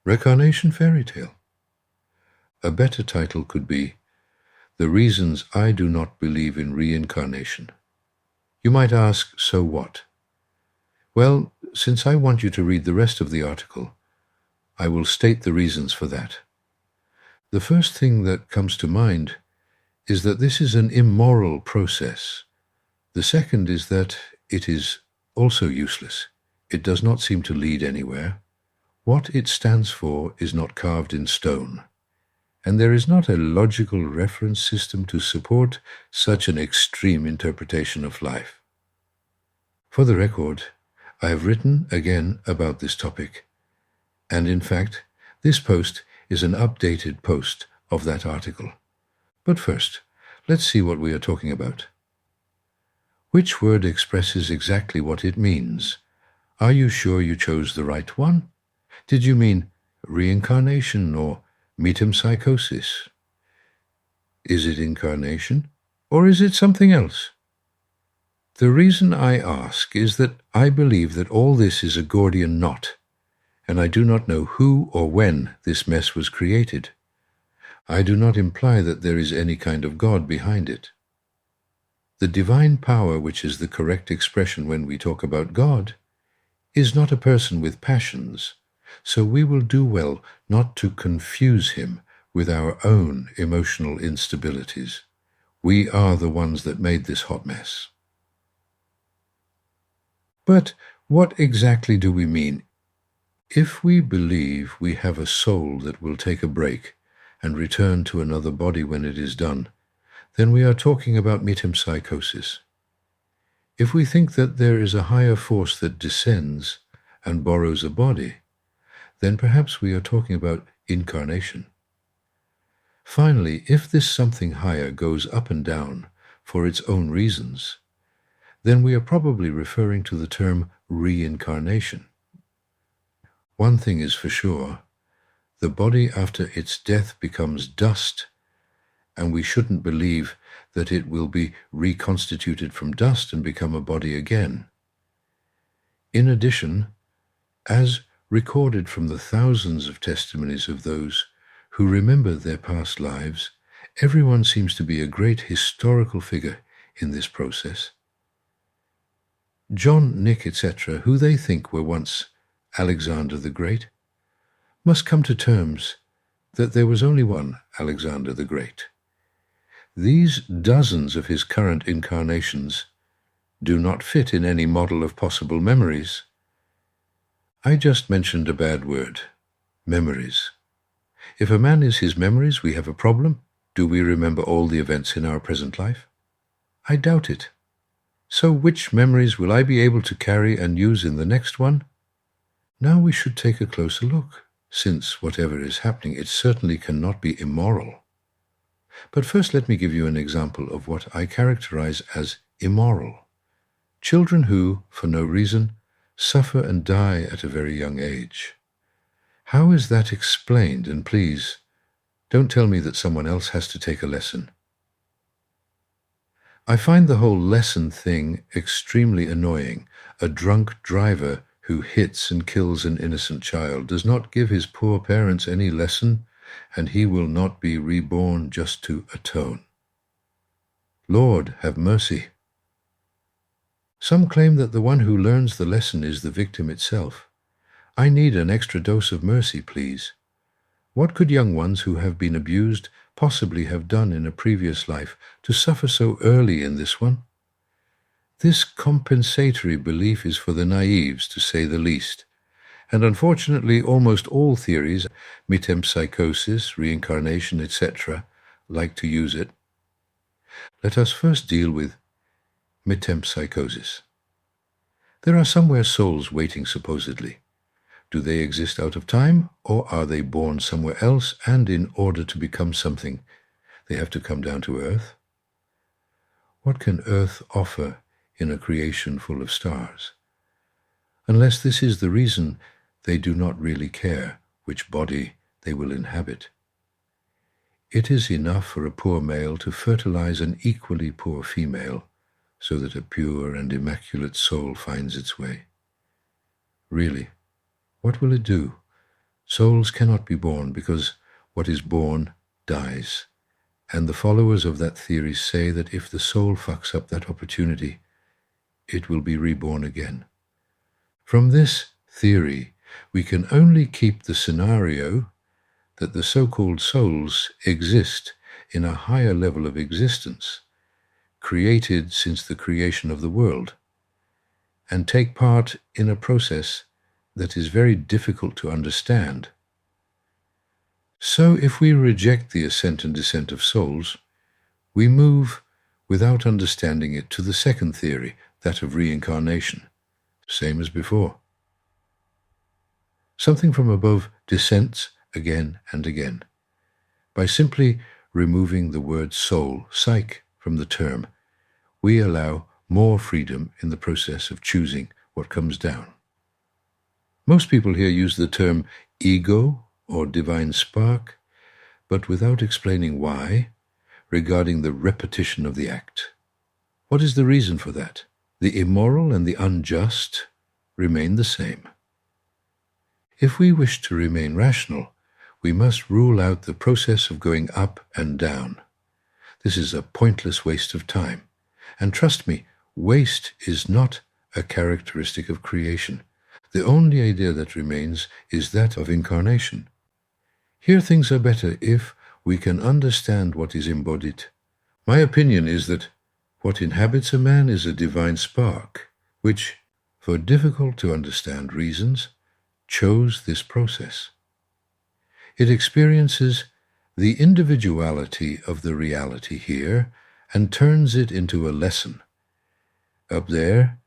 Reincarnation fairy tale. A better title could be The Reasons I Do Not Believe in Reincarnation. You might ask, so what? Well, since I want you to read the rest of the article, I will state the reasons for that. The first thing that comes to mind is that this is an immoral process. The second is that it is also useless. It does not seem to lead anywhere. What it stands for is not carved in stone, and there is not a logical reference system to support such an extreme interpretation of life. For the record, I have written again about this topic, and in fact, this post is an updated post of that article. But first, let's see what we are talking about. Which word expresses exactly what it means? Are you sure you chose the right one? Did you mean reincarnation or metempsychosis? Is it incarnation, or is it something else? The reason I ask is that I believe that all this is a Gordian knot, and I do not know who or when this mess was created. I do not imply that there is any kind of God behind it. The divine power, which is the correct expression when we talk about God, is not a person with passions, so we will do well not to confuse him with our own emotional instabilities. We are the ones that made this hot mess. But what exactly do we mean? If we believe we have a soul that will take a break and return to another body when it is done, then we are talking about metempsychosis. If we think that there is a higher force that descends and borrows a body, then perhaps we are talking about incarnation. Finally, if this something higher goes up and down for its own reasons, then we are probably referring to the term reincarnation. One thing is for sure, the body after its death becomes dust, and we shouldn't believe that it will be reconstituted from dust and become a body again. In addition, as recorded from the thousands of testimonies of those who remember their past lives, everyone seems to be a great historical figure in this process. John, Nick, etc., who they think were once Alexander the Great, must come to terms that there was only one Alexander the Great. These dozens of his current incarnations do not fit in any model of possible memories. I just mentioned a bad word, memories. If a man is his memories, we have a problem. Do we remember all the events in our present life? I doubt it. So which memories will I be able to carry and use in the next one? Now we should take a closer look, since whatever is happening, it certainly cannot be immoral. But first let me give you an example of what I characterize as immoral. Children who, for no reason, suffer and die at a very young age. How is that explained? And please, don't tell me that someone else has to take a lesson. I find the whole lesson thing extremely annoying. A drunk driver who hits and kills an innocent child does not give his poor parents any lesson, and he will not be reborn just to atone. Lord, have mercy. Some claim that the one who learns the lesson is the victim itself. I need an extra dose of mercy, please. What could young ones who have been abused possibly have done in a previous life to suffer so early in this one? This compensatory belief is for the naives, to say the least, and unfortunately almost all theories, metempsychosis, reincarnation, etc., like to use it. Let us first deal with metempsychosis. There are somewhere souls waiting, supposedly. Do they exist out of time, or are they born somewhere else, and in order to become something, they have to come down to Earth? What can Earth offer in a creation full of stars? Unless this is the reason, they do not really care which body they will inhabit. It is enough for a poor male to fertilize an equally poor female, so that a pure and immaculate soul finds its way. Really, what will it do? Souls cannot be born because what is born dies. And the followers of that theory say that if the soul fucks up that opportunity, it will be reborn again. From this theory, we can only keep the scenario that the so-called souls exist in a higher level of existence, created since the creation of the world, and take part in a process that is very difficult to understand. So if we reject the ascent and descent of souls, we move, without understanding it, to the second theory, that of reincarnation, same as before. Something from above descends again and again. By simply removing the word soul, psyche, from the term, we allow more freedom in the process of choosing what comes down. Most people here use the term ego or divine spark, but without explaining why, regarding the repetition of the act. What is the reason for that? The immoral and the unjust remain the same. If we wish to remain rational, we must rule out the process of going up and down. This is a pointless waste of time. And trust me, waste is not a characteristic of creation. The only idea that remains is that of incarnation. Here things are better if we can understand what is embodied. My opinion is that what inhabits a man is a divine spark, which, for difficult-to-understand reasons, chose this process. It experiences the individuality of the reality here and turns it into a lesson. Up there,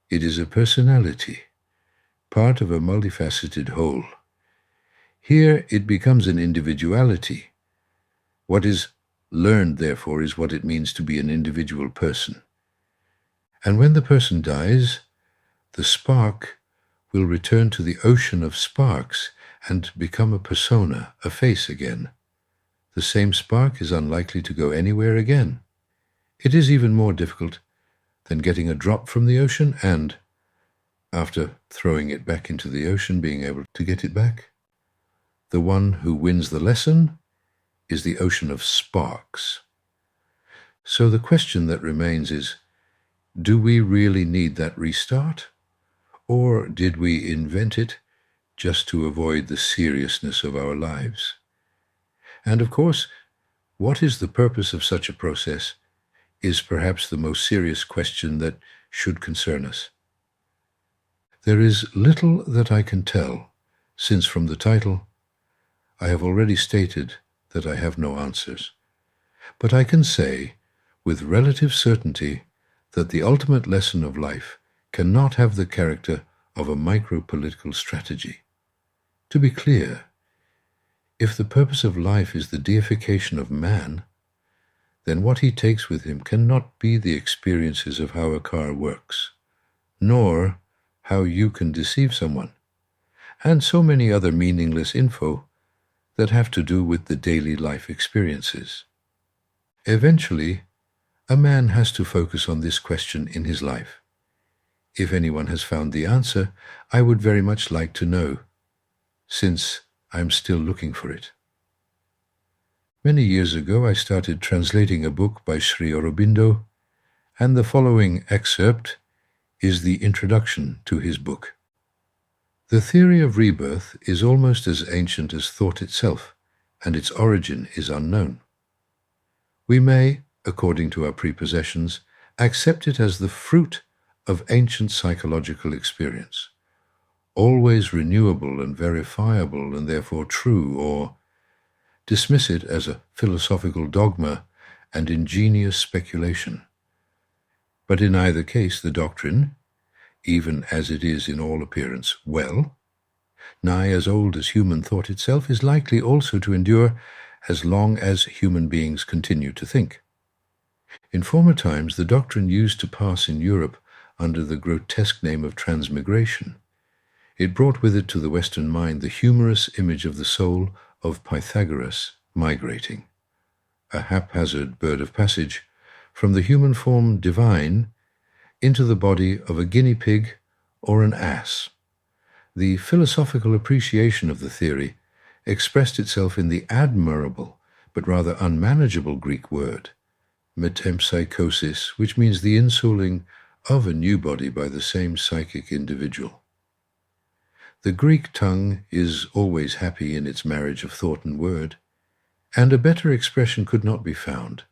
it is a personality, part of a multifaceted whole. Here it becomes an individuality. What is learned, therefore, is what it means to be an individual person. And when the person dies, the spark will return to the ocean of sparks and become a persona, a face again. The same spark is unlikely to go anywhere again. It is even more difficult than getting a drop from the ocean and, after throwing it back into the ocean, being able to get it back. The one who wins the lesson is the ocean of sparks. So the question that remains is, do we really need that restart? Or did we invent it just to avoid the seriousness of our lives? And of course, what is the purpose of such a process is perhaps the most serious question that should concern us. There is little that I can tell, since from the title, I have already stated that I have no answers. But I can say, with relative certainty, that the ultimate lesson of life cannot have the character of a micro-political strategy. To be clear, if the purpose of life is the deification of man, then what he takes with him cannot be the experiences of how a car works, nor how you can deceive someone, and so many other meaningless info that have to do with the daily life experiences. Eventually, a man has to focus on this question in his life. If anyone has found the answer, I would very much like to know, since I'm still looking for it. Many years ago, I started translating a book by Sri Aurobindo, and the following excerpt is the introduction to his book. The theory of rebirth is almost as ancient as thought itself, and its origin is unknown. We may, according to our prepossessions, accept it as the fruit of ancient psychological experience, always renewable and verifiable and therefore true, or dismiss it as a philosophical dogma and ingenious speculation. But in either case, the doctrine, even as it is in all appearance well, nigh as old as human thought itself, is likely also to endure as long as human beings continue to think. In former times, the doctrine used to pass in Europe under the grotesque name of transmigration. It brought with it to the Western mind the humorous image of the soul of Pythagoras migrating, a haphazard bird of passage, from the human form divine into the body of a guinea pig or an ass. The philosophical appreciation of the theory expressed itself in the admirable but rather unmanageable Greek word, metempsychosis, which means the insouling of a new body by the same psychic individual. The Greek tongue is always happy in its marriage of thought and word, and a better expression could not be found.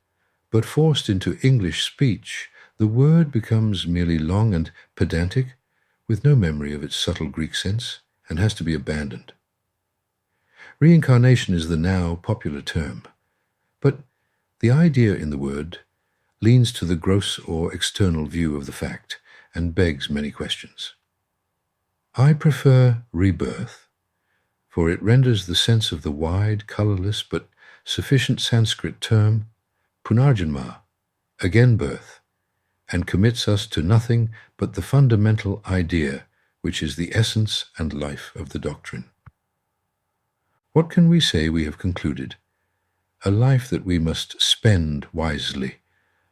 But forced into English speech, the word becomes merely long and pedantic, with no memory of its subtle Greek sense, and has to be abandoned. Reincarnation is the now popular term, but the idea in the word leans to the gross or external view of the fact and begs many questions. I prefer rebirth, for it renders the sense of the wide, colorless, but sufficient Sanskrit term, punarjanma, again birth, and commits us to nothing but the fundamental idea, which is the essence and life of the doctrine. What can we say we have concluded? A life that we must spend wisely,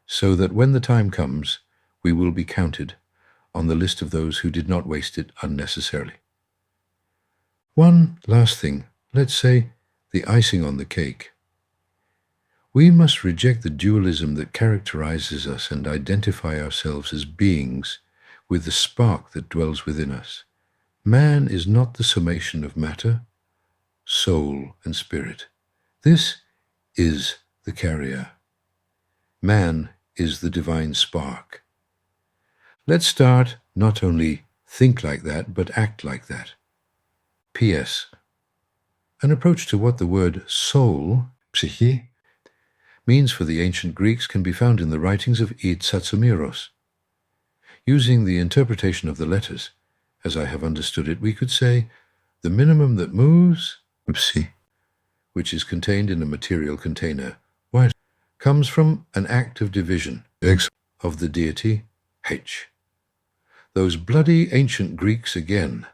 so that when the time comes, we will be counted on the list of those who did not waste it unnecessarily. One last thing, let's say the icing on the cake. We must reject the dualism that characterizes us and identify ourselves as beings with the spark that dwells within us. Man is not the summation of matter, soul, and spirit. This is the carrier. Man is the divine spark. Let's start not only think like that, but act like that. P.S. An approach to what the word soul, psyche, means for the ancient Greeks can be found in the writings of Tsatsomiros. Using the interpretation of the letters, as I have understood it, we could say the minimum that moves, psi, which is contained in a material container, comes from an act of division, of the deity, H. Those bloody ancient Greeks again